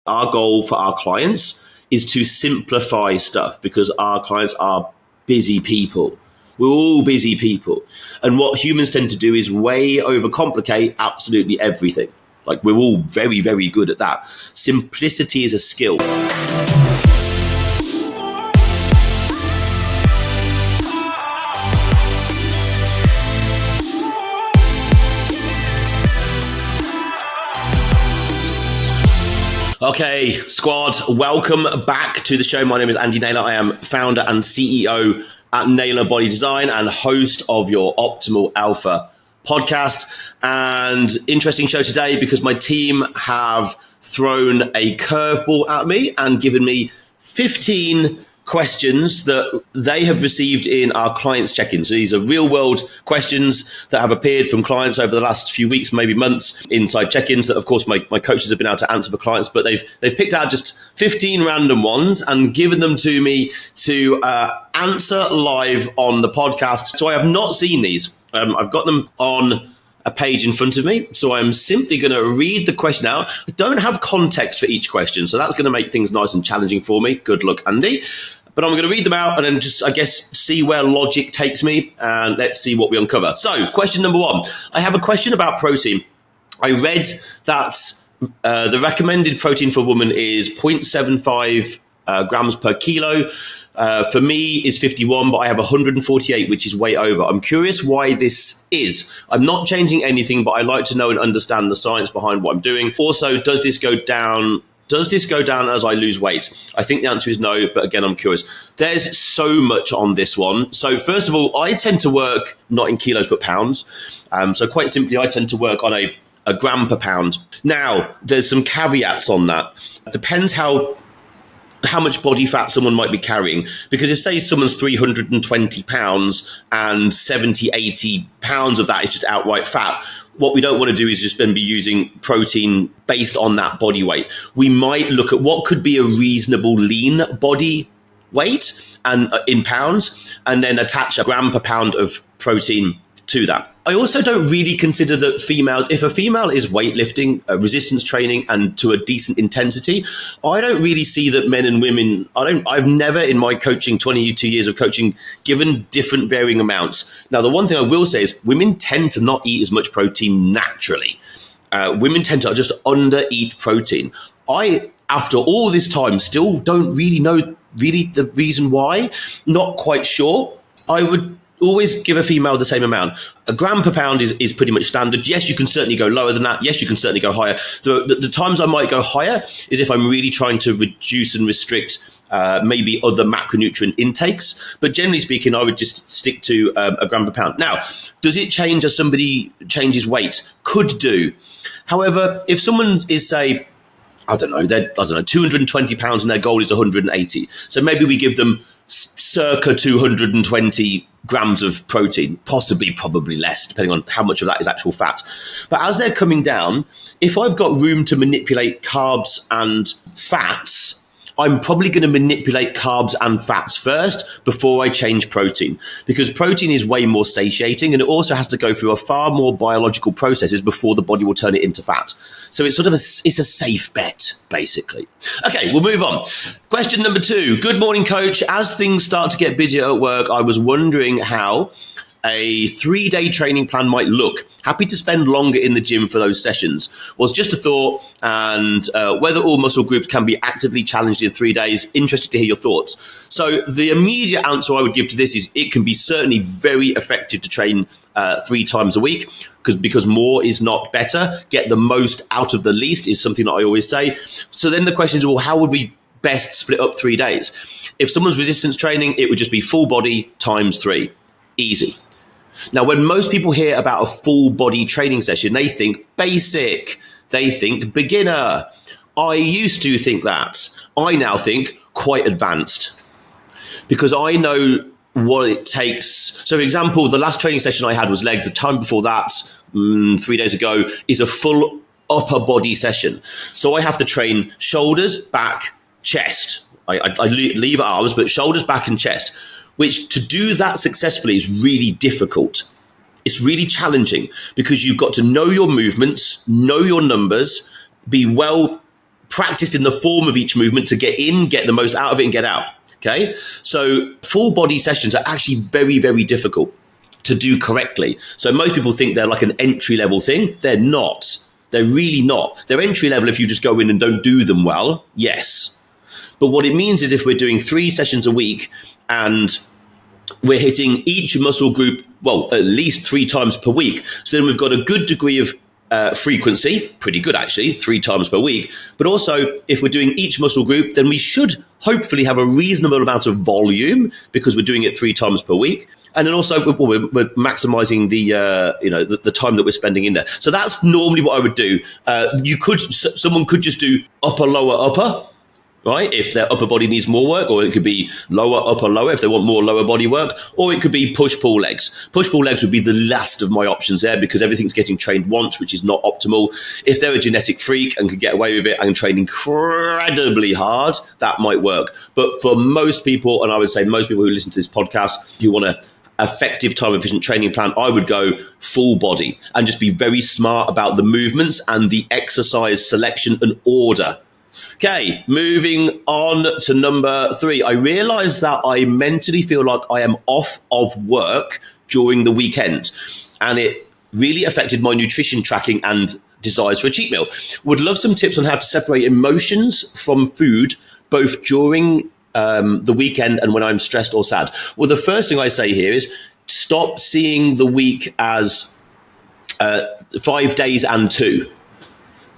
our goal for our clients is to simplify stuff, because our clients are busy people. We're all busy people. And what humans tend to do is way overcomplicate absolutely everything. Like, we're all very, very good at that. Simplicity is a skill. Okay, squad, welcome back to the show. My name is Andy Naylor. I am founder and CEO at Naylor Body Design and host of your Optimal Alpha podcast. And interesting show today because my team have thrown a curveball at me and given me 15 questions that they have received in our clients check-in. So these are real world questions that have appeared from clients over the last few weeks, maybe months, inside check-ins that of course my coaches have been able to answer for clients, but they've picked out just 15 random ones and given them to me to answer live on the podcast. So I have not seen these. I've got them on a page in front of me. So I'm simply going to read the question out. I don't have context for each question, so that's going to make things nice and challenging for me. Good luck, Andy. But I'm going to read them out and then just, I guess, see where logic takes me, and let's see what we uncover. So, question number one. I have a question about protein. I read that the recommended protein for a woman is 0.75 grams per kilo. For me is 51, but I have 148, which is way over. I'm curious why this is. I'm not changing anything, but I like to know and understand the science behind what I'm doing. Also, does this go down as I lose weight? I think the answer is no, but again, I'm curious. There's so much on this one. So first of all, I tend to work not in kilos, but pounds. So quite simply, I tend to work on a gram per pound. Now, there's some caveats on that. It depends how much body fat someone might be carrying. Because if, say, someone's 320 pounds and 70, 80 pounds of that is just outright fat, what we don't want to do is just then be using protein based on that body weight. We might look at what could be a reasonable lean body weight and in pounds, and then attach a gram per pound of protein to that. I also don't really consider that females, if a female is weightlifting, resistance training, and to a decent intensity, I don't really see that men and women, I've never in my coaching, 22 years of coaching, given different varying amounts. Now, the one thing I will say is women tend to not eat as much protein naturally. Women tend to just under eat protein. I, after all this time, still don't really know the reason why. Not quite sure. I would always give a female the same amount. A gram per pound is pretty much standard. Yes, you can certainly go lower than that. Yes, you can certainly go higher. The times I might go higher is if I'm really trying to reduce and restrict maybe other macronutrient intakes. But generally speaking, I would just stick to a gram per pound. Now, does it change as somebody changes weight? Could do. However, if someone is, say, they're 220 pounds and their goal is 180. So maybe we give them circa 220 grams of protein, probably less, depending on how much of that is actual fat. But as they're coming down, if I've got room to manipulate carbs and fats, I'm probably going to manipulate carbs and fats first before I change protein, because protein is way more satiating and it also has to go through a far more biological processes before the body will turn it into fat. So it's sort of it's a safe bet, basically. Okay, we'll move on. Question number 2. Good morning, coach. As things start to get busier at work, I was wondering how a 3-day training plan might look. Happy to spend longer in the gym for those sessions. Was just a thought, and whether all muscle groups can be actively challenged in 3 days. Interested to hear your thoughts. So the immediate answer I would give to this is it can be certainly very effective to train 3 times a week, because more is not better. Get the most out of the least is something that I always say. So then the question is, well, how would we best split up 3 days? If someone's resistance training, it would just be full body times 3. Easy. Now, when most people hear about a full body training session, they think basic, they think beginner. I used to think that. I now think quite advanced, because I know what it takes. So, for example, the last training session I had was legs. The time before that, 3 days ago, is a full upper body session. So I have to train shoulders, back, chest. I leave arms, but shoulders, back, and chest, which to do that successfully is really difficult. It's really challenging because you've got to know your movements, know your numbers, be well practiced in the form of each movement to get in, get the most out of it, and get out. Okay, so full body sessions are actually very, very difficult to do correctly. So most people think they're like an entry level thing. They're not. They're really not. They're entry level if you just go in and don't do them well. Yes. But what it means is if we're doing 3 sessions a week and we're hitting each muscle group, well, at least 3 times per week. So then we've got a good degree of frequency, pretty good actually, 3 times per week. But also, if we're doing each muscle group, then we should hopefully have a reasonable amount of volume because we're doing it 3 times per week. And then also we're maximizing the time that we're spending in there. So that's normally what I would do. Someone could just do upper, lower, upper. Right, if their upper body needs more work, or it could be lower, upper, lower if they want more lower body work, or it could be push, pull legs. Push, pull legs would be the last of my options there because everything's getting trained once, which is not optimal. If they're a genetic freak and can get away with it and train incredibly hard, that might work. But for most people, and I would say most people who listen to this podcast, who want a effective time efficient training plan, I would go full body and just be very smart about the movements and the exercise selection and order. Okay, moving on to number 3. I realize that I mentally feel like I am off of work during the weekend, and it really affected my nutrition tracking and desires for a cheat meal. Would love some tips on how to separate emotions from food, both during the weekend and when I'm stressed or sad. Well, the first thing I say here is stop seeing the week as 5 days and 2.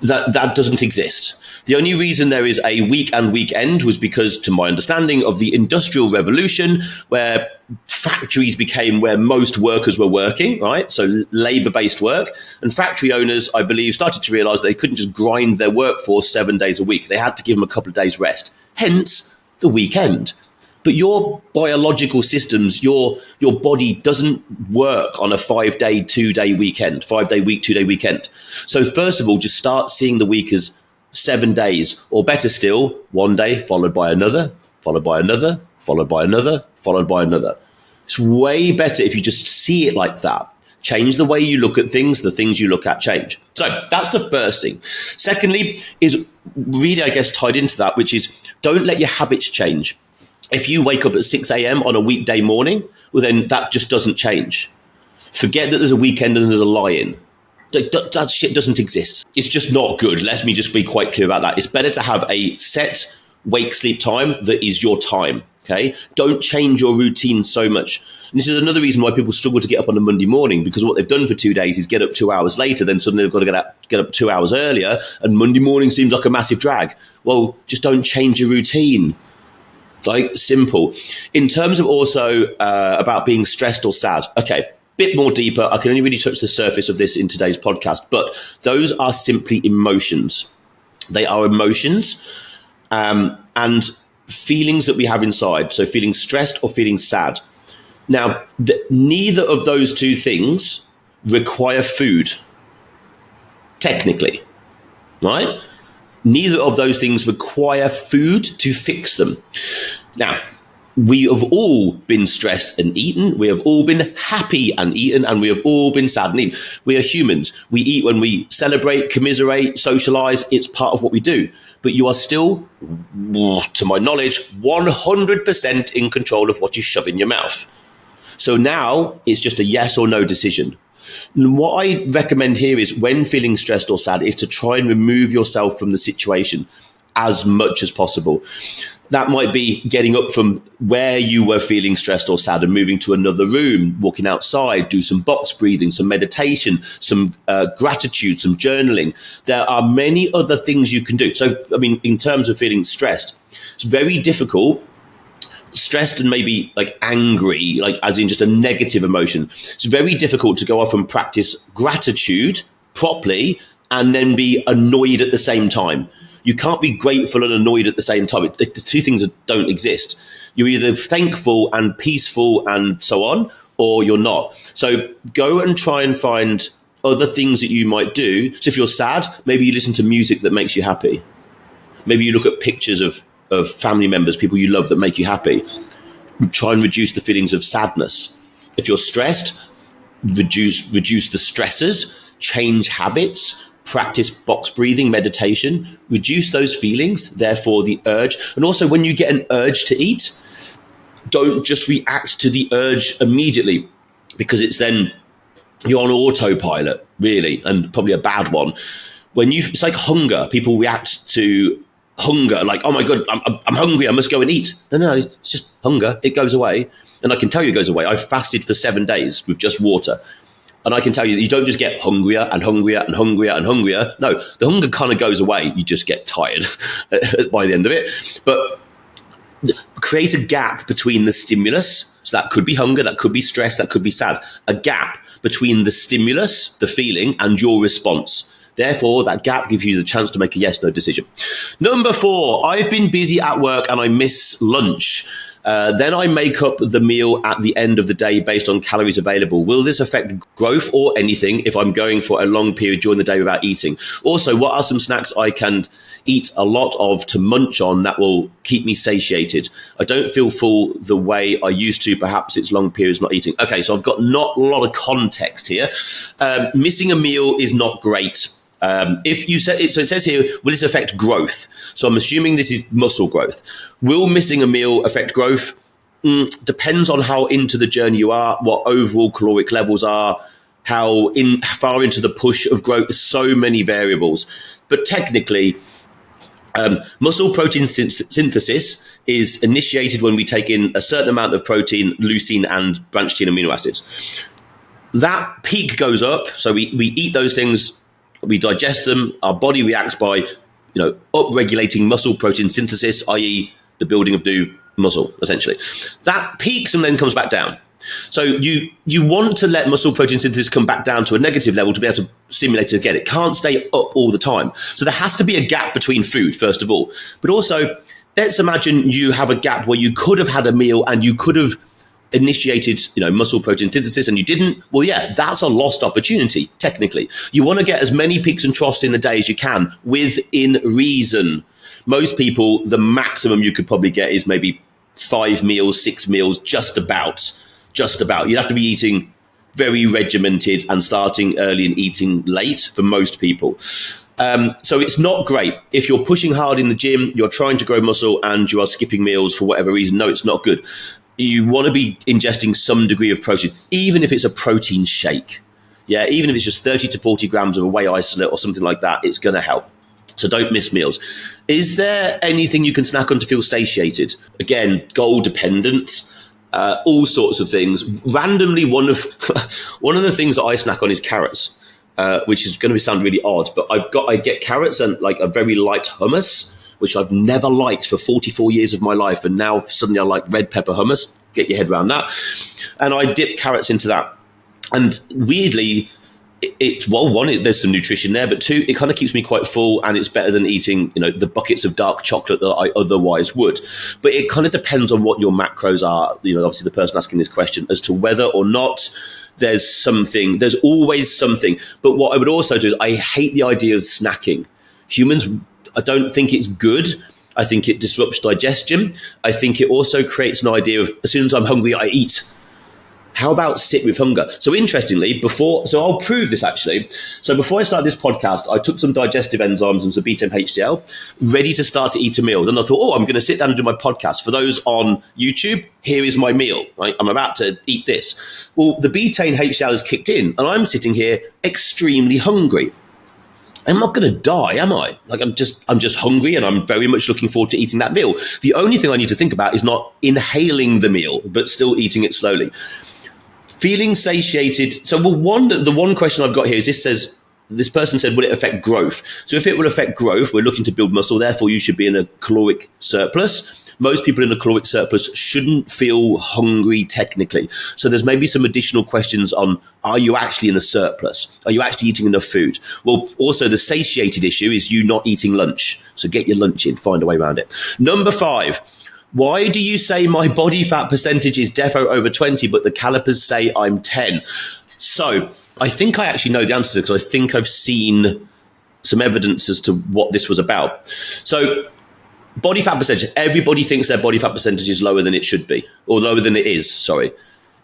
That doesn't exist. The only reason there is a week and weekend was because, to my understanding, of the Industrial Revolution, where factories became where most workers were working, right? So labor-based work. And factory owners, I believe, started to realize they couldn't just grind their workforce 7 days a week. They had to give them a couple of days rest. Hence, the weekend. But your biological systems, your body doesn't work on a 5-day, 2-day weekend, 5-day week, 2-day weekend. So first of all, just start seeing the week as 7 days, or better still, 1 day followed by another, followed by another, followed by another, followed by another. It's way better if you just see it like that. Change the way you look at things, the things you look at change. So that's the first thing. Secondly is really, I guess, tied into that, which is don't let your habits change. If you wake up at 6 a.m. on a weekday morning, well, then that just doesn't change. Forget that there's a weekend and there's a lie-in. That shit doesn't exist. It's just not good. Let me just be quite clear about that. It's better to have a set wake-sleep time that is your time, okay? Don't change your routine so much. And this is another reason why people struggle to get up on a Monday morning, because what they've done for 2 days is get up 2 hours later, then suddenly they've got to get up 2 hours earlier, and Monday morning seems like a massive drag. Well, just don't change your routine. Like, simple. In terms of also about being stressed or sad, okay, bit more deeper. I can only really touch the surface of this in today's podcast, but those are simply emotions. They are emotions and feelings that we have inside. So feeling stressed or feeling sad. Now, neither of those two things require food, technically, right? Neither of those things require food to fix them. Now, we have all been stressed and eaten. We have all been happy and eaten, and we have all been sad and eaten. We are humans. We eat when we celebrate, commiserate, socialize. It's part of what we do. But you are still, to my knowledge, 100% in control of what you shove in your mouth. So now it's just a yes or no decision. And what I recommend here is, when feeling stressed or sad, is to try and remove yourself from the situation as much as possible. That might be getting up from where you were feeling stressed or sad and moving to another room, walking outside, do some box breathing, some meditation, some gratitude, some journaling. There are many other things you can do. So, I mean, in terms of feeling stressed, it's very difficult. Stressed and maybe like angry, like as in just a negative emotion. It's very difficult to go off and practice gratitude properly and then be annoyed at the same time. You can't be grateful and annoyed at the same time. The two things don't exist. You're either thankful and peaceful and so on, or you're not. So go and try and find other things that you might do. So if you're sad, maybe you listen to music that makes you happy. Maybe you look at pictures of family members, people you love that make you happy. Try and reduce the feelings of sadness. If you're stressed, reduce the stressors, change habits, practice box breathing, meditation, reduce those feelings, therefore the urge. And also when you get an urge to eat, don't just react to the urge immediately, because it's then you're on autopilot, really, and probably a bad one. It's like hunger. People react to hunger like, oh my God, I'm hungry, I must go and eat. No, it's just hunger. It goes away. And I can tell you it goes away. I fasted for 7 days with just water. And I can tell you that you don't just get hungrier and hungrier and hungrier and hungrier. No, the hunger kind of goes away. You just get tired by the end of it. But create a gap between the stimulus. So that could be hunger, that could be stress, that could be sad. A gap between the stimulus, the feeling, and your response. Therefore, that gap gives you the chance to make a yes/no decision. Number 4, I've been busy at work and I miss lunch. Then I make up the meal at the end of the day based on calories available. Will this affect growth or anything if I'm going for a long period during the day without eating? Also, what are some snacks I can eat a lot of to munch on that will keep me satiated? I don't feel full the way I used to. Perhaps it's long periods not eating. Okay, so I've got not a lot of context here. Missing a meal is not great. If you said it, so it says here, will this affect growth? So I'm assuming this is muscle growth. Will missing a meal affect growth? Depends on how into the journey you are, what overall caloric levels are, how far into the push of growth. So many variables. But technically, muscle protein synthesis is initiated when we take in a certain amount of protein, leucine, and branched chain amino acids. That peak goes up. So we eat those things. We digest them. Our body reacts by, upregulating muscle protein synthesis, i.e., the building of new muscle, essentially. That peaks and then comes back down. So you want to let muscle protein synthesis come back down to a negative level to be able to stimulate it again. It can't stay up all the time. So there has to be a gap between food, first of all. But also, let's imagine you have a gap where you could have had a meal and you could have initiated, muscle protein synthesis and you didn't. Well, yeah, that's a lost opportunity, technically. You want to get as many peaks and troughs in a day as you can within reason. Most people, the maximum you could probably get is maybe 5 meals, 6 meals, just about. You'd have to be eating very regimented and starting early and eating late for most people. So it's not great. If you're pushing hard in the gym, you're trying to grow muscle and you are skipping meals for whatever reason, no, it's not good. You want to be ingesting some degree of protein, even if it's a protein shake. Yeah, even if it's just 30 to 40 grams of a whey isolate or something like that, it's going to help. So don't miss meals. Is there anything you can snack on to feel satiated? Again, goal dependent, all sorts of things. Randomly, one of the things that I snack on is carrots, which is going to sound really odd, but I get carrots and like a very light hummus, which I've never liked for 44 years of my life. And now suddenly I like red pepper hummus. Get your head around that. And I dip carrots into that. And weirdly, there's some nutrition there, but 2, it kind of keeps me quite full and it's better than eating, the buckets of dark chocolate that I otherwise would. But it kind of depends on what your macros are, obviously the person asking this question, as to whether or not there's always something. But what I would also do is I hate the idea of snacking. Humans, I don't think it's good. I think it disrupts digestion. I think it also creates an idea of as soon as I'm hungry, I eat. How about sit with hunger? So interestingly, I'll prove this actually. So before I started this podcast, I took some digestive enzymes and some beta-HCl, ready to start to eat a meal. Then I thought, I'm going to sit down and do my podcast. For those on YouTube, here is my meal. Right? I'm about to eat this. Well, the beta-HCl has kicked in and I'm sitting here extremely hungry. I'm not going to die, am I? Like I'm just hungry and I'm very much looking forward to eating that meal. The only thing I need to think about is not inhaling the meal, but still eating it slowly. Feeling satiated. So the one question I've got here is this person said, will it affect growth? So if it will affect growth, we're looking to build muscle, therefore you should be in a caloric surplus. Most people in a caloric surplus shouldn't feel hungry technically. So there's maybe some additional questions on, are you actually in a surplus? Are you actually eating enough food? Well, also the satiated issue is you not eating lunch. So get your lunch in, find a way around it. Number 5, why do you say my body fat percentage is defo over 20, but the calipers say I'm 10? So I think I actually know the answer to this because I think I've seen some evidence as to what this was about. So body fat percentage, everybody thinks their body fat percentage is lower than it should be, or lower than it is, sorry.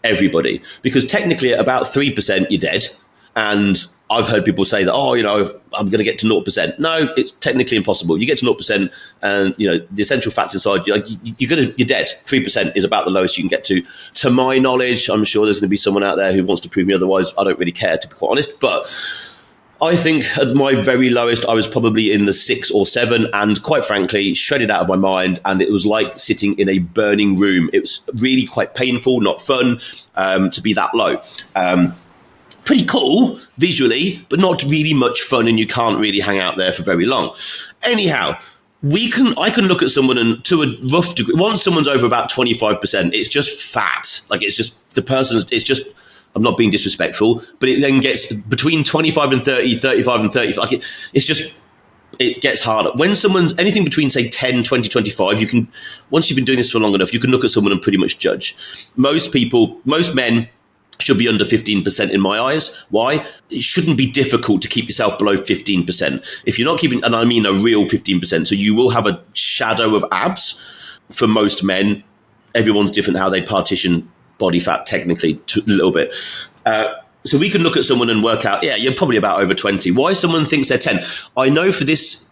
Everybody. Because technically at about 3%, you're dead. And I've heard people say that, I'm going to get to 0%. No, it's technically impossible. You get to 0% and, the essential fats inside, you're dead. 3% is about the lowest you can get to. To my knowledge, I'm sure there's going to be someone out there who wants to prove me otherwise. I don't really care, to be quite honest. But I think at my very lowest, I was probably in the 6 or 7 and quite frankly, shredded out of my mind. And it was like sitting in a burning room. It was really quite painful, not fun to be that low. Pretty cool visually, but not really much fun, and you can't really hang out there for very long. Anyhow, I can look at someone and to a rough degree, once someone's over about 25%, it's just fat. Like it's just I'm not being disrespectful, but it then gets between 25 and 30, 35 and 30. Like it gets harder. When someone's anything between say 10, 20, 25, once you've been doing this for long enough, you can look at someone and pretty much judge. Most men should be under 15% in my eyes. Why? It shouldn't be difficult to keep yourself below 15%. If you're not keeping, and I mean a real 15%, so you will have a shadow of abs for most men. Everyone's different how they partition body fat technically a little bit. So we can look at someone and work out, you're probably about over 20. Why someone thinks they're 10? I know for this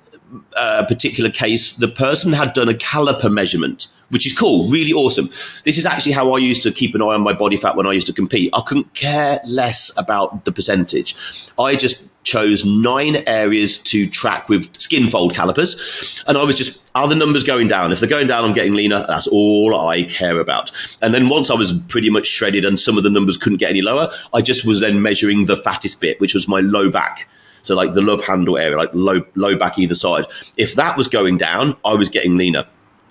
particular case, the person had done a caliper measurement, which is cool, really awesome. This is actually how I used to keep an eye on my body fat when I used to compete. I couldn't care less about the percentage. I just chose 9 areas to track with skin fold calipers. And I was just, are the numbers going down? If they're going down, I'm getting leaner. That's all I care about. And then once I was pretty much shredded and some of the numbers couldn't get any lower, I just was then measuring the fattest bit, which was my low back. So like the love handle area, like low back either side. If that was going down, I was getting leaner.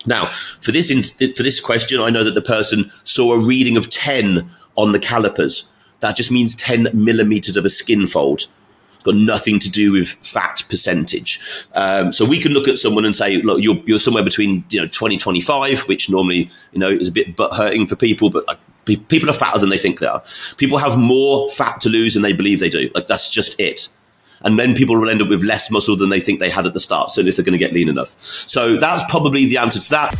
Now, for this question, I know that the person saw a reading of 10 on the calipers. That just means 10 millimeters of a skin fold. It's got nothing to do with fat percentage. So we can look at someone and say, look, you're somewhere between 20, 25, which normally is a bit butt hurting for people, but people are fatter than they think they are. People have more fat to lose than they believe they do. Like that's just it. And then people will end up with less muscle than they think they had at the start, so if they're going to get lean enough. So that's probably the answer to that.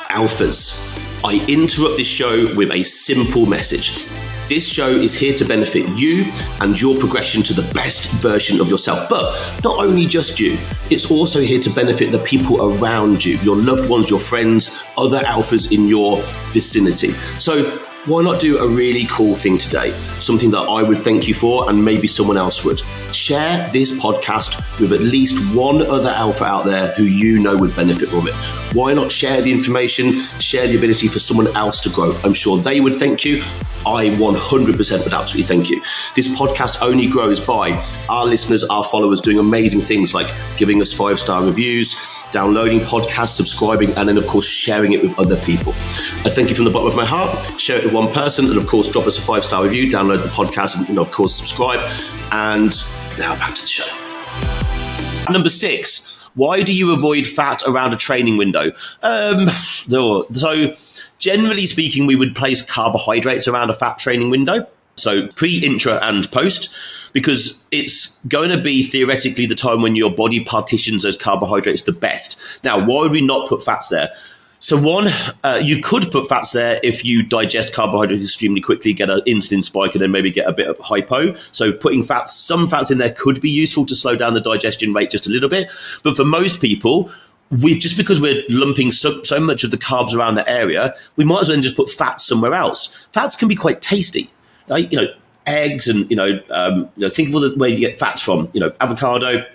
Alphas. I interrupt this show with a simple message. This show is here to benefit you and your progression to the best version of yourself. But not only just you, it's also here to benefit the people around you, your loved ones, your friends, other alphas in your vicinity. So why not do a really cool thing today? Something that I would thank you for and maybe someone else would. Share this podcast with at least one other alpha out there who you know would benefit from it. Why not share the information, share the ability for someone else to grow? I'm sure they would thank you. I 100% would absolutely thank you. This podcast only grows by our listeners, our followers doing amazing things like giving us 5-star reviews, downloading podcasts, subscribing, and then, of course, sharing it with other people. I thank you from the bottom of my heart. Share it with one person, and, of course, drop us a 5-star review, download the podcast, and, of course, subscribe. And now back to the show. Number 6, why do you avoid fat around a training window? So generally speaking, we would place carbohydrates around a fat training window. So pre, intra, and post, because it's going to be theoretically the time when your body partitions those carbohydrates the best. Now, why would we not put fats there? So one, you could put fats there if you digest carbohydrates extremely quickly, get an insulin spike, and then maybe get a bit of hypo. So putting some fats in there could be useful to slow down the digestion rate just a little bit. But for most people, just because we're lumping so much of the carbs around the area, we might as well just put fats somewhere else. Fats can be quite tasty. Eggs and, think of all where you get fats from, avocado,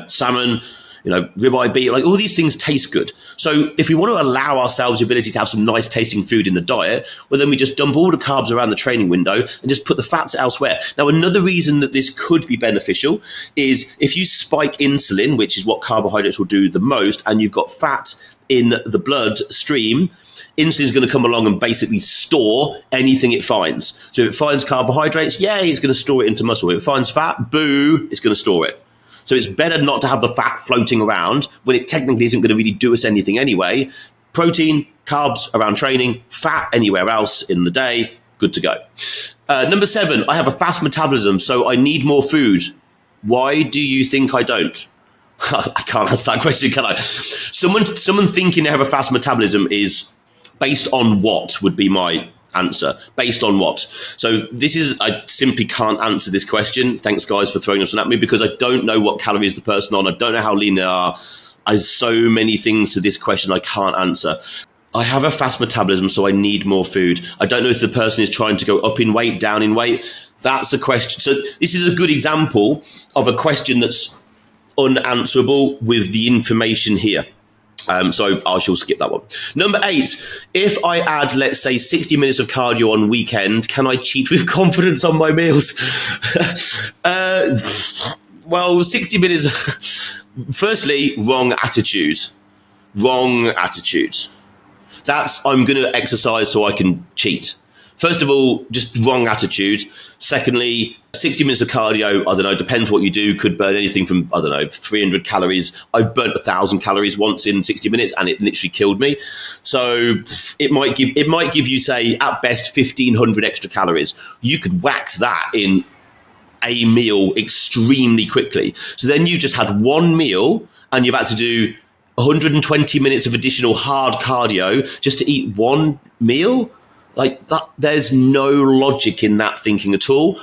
salmon, ribeye beef, like all these things taste good. So if we want to allow ourselves the ability to have some nice tasting food in the diet, well, then we just dump all the carbs around the training window and just put the fats elsewhere. Now, another reason that this could be beneficial is if you spike insulin, which is what carbohydrates will do the most, and you've got fat in the blood stream, insulin is going to come along and basically store anything it finds. So if it finds carbohydrates, it's going to store it into muscle. If it finds fat, boo, it's going to store it. So it's better not to have the fat floating around when it technically isn't going to really do us anything anyway. Protein, carbs around training, fat anywhere else in the day, good to go. Number 7, I have a fast metabolism, so I need more food. Why do you think I don't? I can't answer that question, can I? Someone thinking they have a fast metabolism is based on what would be my answer. Based on what? So I simply can't answer this question. Thanks guys for throwing this one at me, because I don't know what calories the person on. I don't know how lean they are. There's so many things to this question I can't answer. I have a fast metabolism, so I need more food. I don't know if the person is trying to go up in weight, down in weight. That's a question. So this is a good example of a question that's unanswerable with the information here. So I shall skip that one. Number 8, if I add, let's say, 60 minutes of cardio on weekend, can I cheat with confidence on my meals? Well, 60 minutes, firstly, wrong attitude. That's, I'm going to exercise so I can cheat. First of all, just wrong attitude. Secondly, 60 minutes of cardio, I don't know, depends what you do, could burn anything from, 300 calories. I've burnt 1,000 calories once in 60 minutes and it literally killed me. So it might give you, say, at best 1,500 extra calories. You could wax that in a meal extremely quickly. So then you just had one meal and you've had to do 120 minutes of additional hard cardio just to eat one meal. Like that, there's no logic in that thinking at all.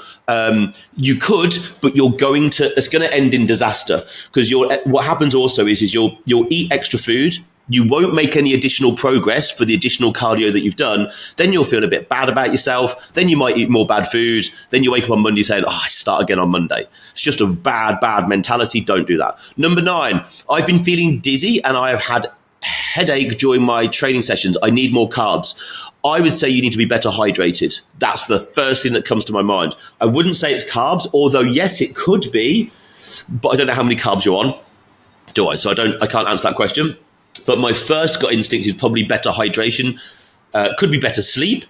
You could, but it's going to end in disaster, because what happens also is you'll eat extra food. You won't make any additional progress for the additional cardio that you've done. Then you'll feel a bit bad about yourself. Then you might eat more bad food. Then you wake up on Monday saying, I start again on Monday. It's just a bad mentality. Don't do that. Number 9, I've been feeling dizzy and I have had headache during my training sessions. I need more carbs. I would say you need to be better hydrated. That's the first thing that comes to my mind. I wouldn't say it's carbs, although yes, it could be, but I don't know how many carbs you're on, do I? So I can't answer that question. But my first gut instinct is probably better hydration. Could be better sleep,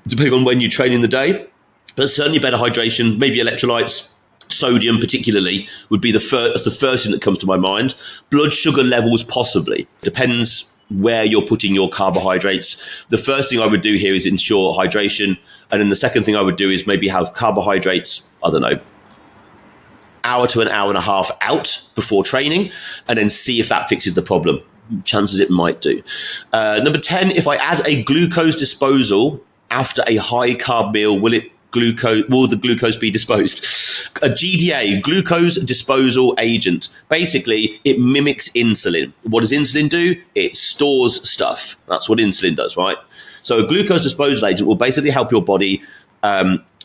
depending on when you train in the day. But certainly better hydration, maybe electrolytes, sodium particularly, would be that's the first thing that comes to my mind. Blood sugar levels possibly. Depends where you're putting your carbohydrates. The first thing I would do here is ensure hydration. And then the second thing I would do is maybe have carbohydrates, hour to an hour and a half out before training, and then see if that fixes the problem. Chances it might do. Number 10, if I add a glucose disposal after a high carb meal, will the glucose be disposed? A GDA, glucose disposal agent. Basically, it mimics insulin. What does insulin do? It stores stuff. That's what insulin does, right? So a glucose disposal agent will basically help your body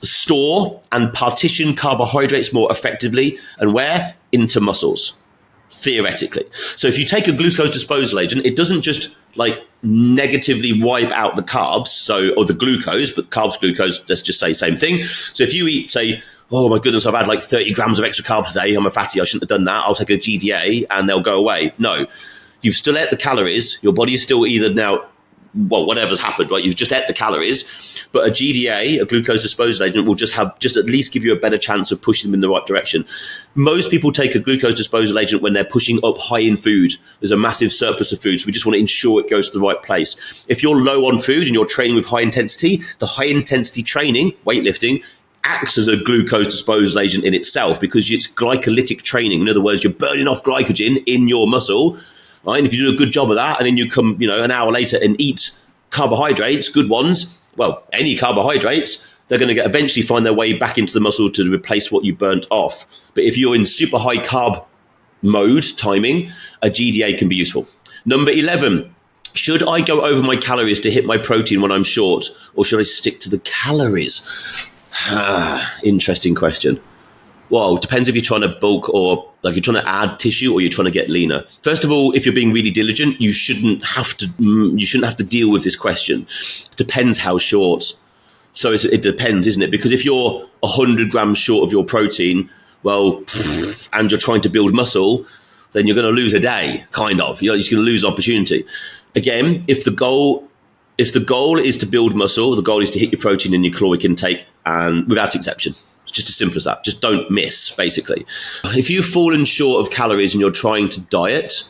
store and partition carbohydrates more effectively. And where? Into muscles, theoretically. So if you take a glucose disposal agent, it doesn't just negatively wipe out the carbs, or the glucose, but carbs, glucose, let's just say same thing. So if you eat, say, oh my goodness, I've had 30 grams of extra carbs today, I'm a fatty, I shouldn't have done that, I'll take a GDA and they'll go away. No, you've still ate the calories, your body is still either now, whatever's happened, right? You've just ate the calories, but a GDA, a glucose disposal agent, will just at least give you a better chance of pushing them in the right direction. Most people take a glucose disposal agent when they're pushing up high in food. There's a massive surplus of food, so we just want to ensure it goes to the right place. If you're low on food and you're training with high intensity, the high intensity training, weightlifting, acts as a glucose disposal agent in itself, because it's glycolytic training. In other words, you're burning off glycogen in your muscle. Right? And if you do a good job of that, and then you come, an hour later and eat carbohydrates, good ones, any carbohydrates, they're going to eventually find their way back into the muscle to replace what you burnt off. But if you're in super high carb mode timing, a GDA can be useful. Number 11, should I go over my calories to hit my protein when I'm short, or should I stick to the calories? Interesting question. Well, it depends if you're trying to bulk, or you're trying to add tissue, or you're trying to get leaner. First of all, if you're being really diligent, you shouldn't have to deal with this question. It depends how short. So it depends, isn't it? Because if you're 100 grams short of your protein, and you're trying to build muscle, then you're going to lose a day, kind of. You're just going to lose opportunity. Again, if the goal is to build muscle, the goal is to hit your protein and your caloric intake, and without exception. Just as simple as that. Just don't miss, basically. If you've fallen short of calories and you're trying to diet,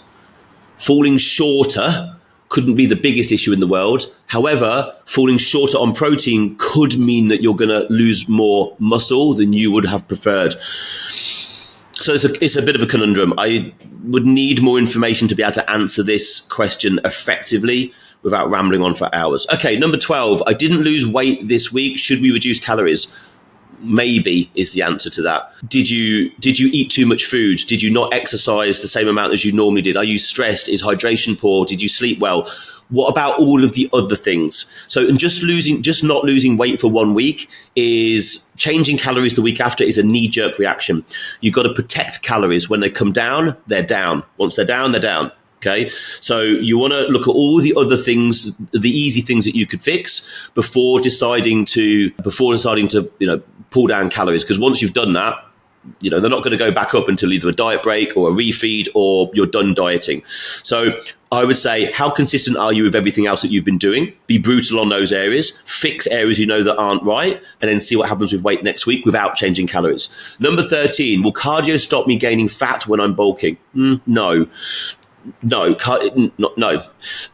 falling shorter couldn't be the biggest issue in the world. However, falling shorter on protein could mean that you're going to lose more muscle than you would have preferred. So it's a bit of a conundrum. I would need more information to be able to answer this question effectively without rambling on for hours. Okay, number 12. I didn't lose weight this week. Should we reduce calories? Maybe is the answer to that. Did you eat too much food? Did you not exercise the same amount as you normally did? Are you stressed? Is hydration poor? Did you sleep well? What about all of the other things? So, and just not losing weight for 1 week is changing calories the week after is a knee-jerk reaction. You've got to protect calories. When they come down, they're down. Once they're down, they're down. Okay, so you want to look at all the other things, the easy things that you could fix before deciding to pull down calories. Because once you've done that, they're not going to go back up until either a diet break or a refeed or you're done dieting. So I would say, how consistent are you with everything else that you've been doing? Be brutal on those areas, fix areas that aren't right, and then see what happens with weight next week without changing calories. Number 13, will cardio stop me gaining fat when I'm bulking? No. No.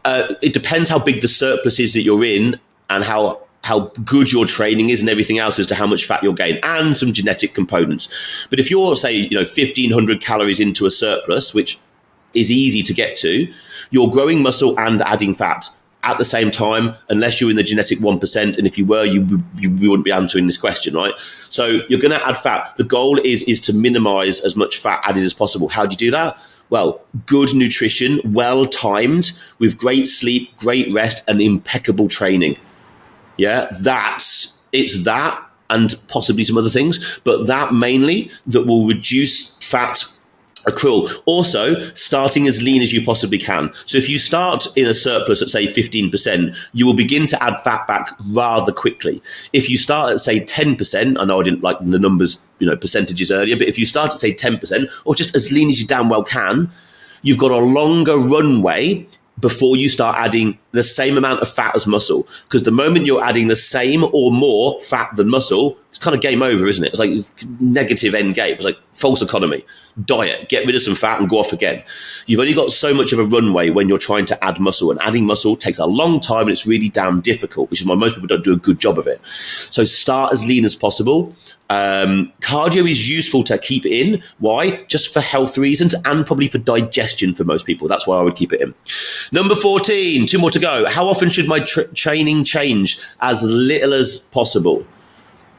It depends how big the surplus is that you're in and how good your training is and everything else as to how much fat you'll gain, and some genetic components. But if you're, say, 1,500 calories into a surplus, which is easy to get to, you're growing muscle and adding fat at the same time, unless you're in the genetic 1%. And if you were, you wouldn't be answering this question, right? So you're going to add fat. The goal is to minimize as much fat added as possible. How do you do that? Well, good nutrition, well timed, with great sleep, great rest, and impeccable training. Yeah, it's that and possibly some other things, but that mainly that will reduce fat accrual. Also, starting as lean as you possibly can. So if you start in a surplus at, say, 15%, you will begin to add fat back rather quickly. If you start at, say, 10%, I know I didn't like the numbers, percentages earlier, but if you start at, say, 10%, or just as lean as you damn well can, you've got a longer runway before you start adding the same amount of fat as muscle. Because the moment you're adding the same or more fat than muscle, it's kind of game over, isn't it? It's like negative end game. It's like false economy. Diet, get rid of some fat and go off again. You've only got so much of a runway when you're trying to add muscle, and adding muscle takes a long time and it's really damn difficult, which is why most people don't do a good job of it. So start as lean as possible. Cardio is useful to keep in. Why? Just for health reasons and probably for digestion for most people. That's why I would keep it in. Number 14, 2 more to go. How often should my training change? As little as possible.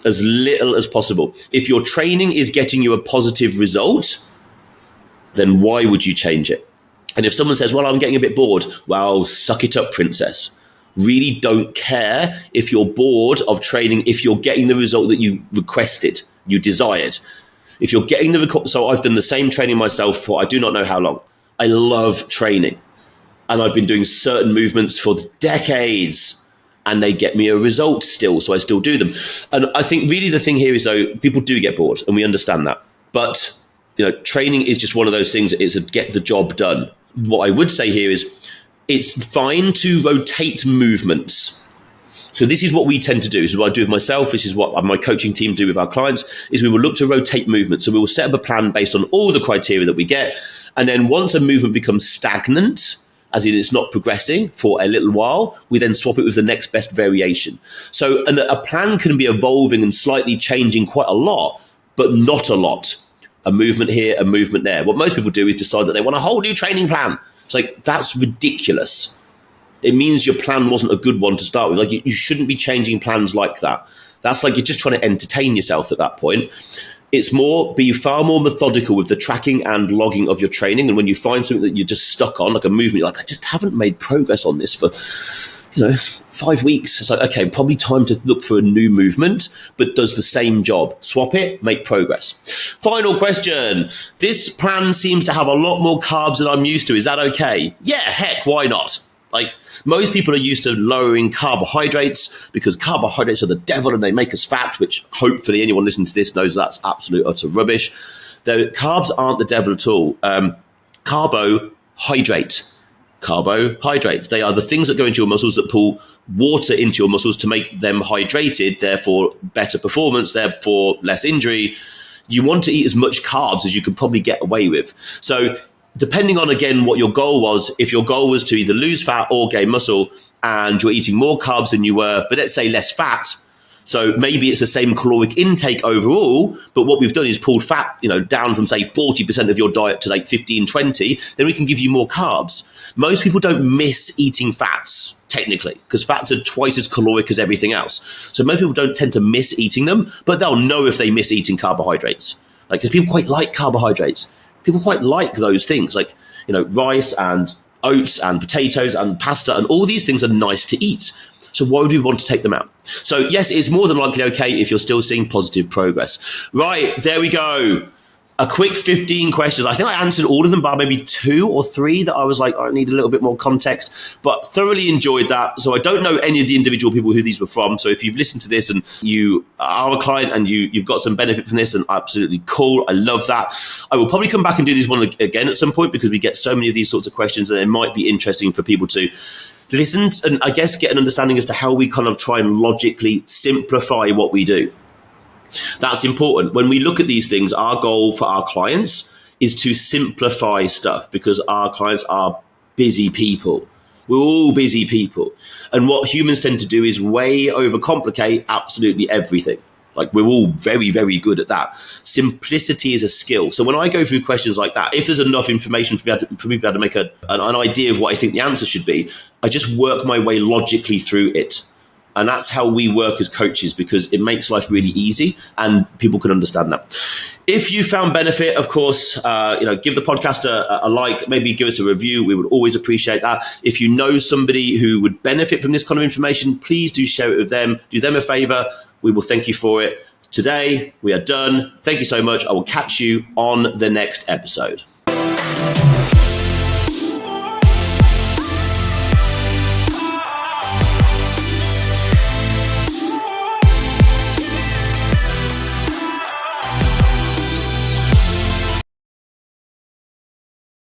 As little as possible. If your training is getting you a positive result, then why would you change it? And if someone says, well, I'm getting a bit bored, well, suck it up, princess. Really don't care if you're bored of training, if you're getting the result that you requested, you desired. If you're getting so I've done the same training myself for I do not know how long. I love training. And I've been doing certain movements for decades, and they get me a result still, so I still do them. And I think really the thing here is, though, people do get bored, and we understand that. But training is just one of those things that is a get the job done. What I would say here is, it's fine to rotate movements. So this is what we tend to do. This is what I do with myself. This is what my coaching team do with our clients, is we will look to rotate movements. So we will set up a plan based on all the criteria that we get. And then once a movement becomes stagnant, as in it's not progressing for a little while, we then swap it with the next best variation. So a plan can be evolving and slightly changing quite a lot, but not a lot. A movement here, a movement there. What most people do is decide that they want a whole new training plan. It's like, that's ridiculous. It means your plan wasn't a good one to start with. Like, you shouldn't be changing plans like that. That's like you're just trying to entertain yourself at that point. It's be far more methodical with the tracking and logging of your training. And when you find something that you're just stuck on, like a movement, you're like, I just haven't made progress on this for, 5 weeks. It's like, okay, probably time to look for a new movement, but does the same job. Swap it, make progress. Final question. This plan seems to have a lot more carbs than I'm used to. Is that okay? Yeah, heck, why not? Like, most people are used to lowering carbohydrates because carbohydrates are the devil and they make us fat, which hopefully anyone listening to this knows that's absolute utter rubbish. Carbs aren't the devil at all. Carbohydrate. They are the things that go into your muscles that pull water into your muscles to make them hydrated, therefore better performance, therefore less injury. You want to eat as much carbs as you can probably get away with. So depending on, again, what your goal was, if your goal was to either lose fat or gain muscle and you're eating more carbs than you were, but let's say less fat, So maybe it's the same caloric intake overall, but what we've done is pulled fat, down from say 40% of your diet to like 15, 20, then we can give you more carbs. Most people don't miss eating fats, technically, because fats are twice as caloric as everything else. So most people don't tend to miss eating them, but they'll know if they miss eating carbohydrates. Because people quite like carbohydrates. People quite like those things, like, rice and oats and potatoes and pasta, and all these things are nice to eat. So why would we want to take them out? So yes, it's more than likely okay if you're still seeing positive progress. Right, there we go. A quick 15 questions. I think I answered all of them, but maybe 2 or 3 that I was like, I need a little bit more context, but thoroughly enjoyed that. So I don't know any of the individual people who these were from. So if you've listened to this and you are a client and you've got some benefit from this, then absolutely cool. I love that. I will probably come back and do this one again at some point because we get so many of these sorts of questions and it might be interesting for people to listen and I guess get an understanding as to how we kind of try and logically simplify what we do. That's important. When we look at these things, our goal for our clients is to simplify stuff because our clients are busy people. We're all busy people. And what humans tend to do is way overcomplicate absolutely everything. Like we're all very, very good at that. Simplicity is a skill. So when I go through questions like that, if there's enough information for me to be able to make an idea of what I think the answer should be, I just work my way logically through it. And that's how we work as coaches because it makes life really easy and people can understand that. If you found benefit, of course, give the podcast a like, maybe give us a review. We would always appreciate that. If you know somebody who would benefit from this kind of information, please do share it with them. Do them a favor. We will thank you for it. Today, we are done. Thank you so much. I will catch you on the next episode.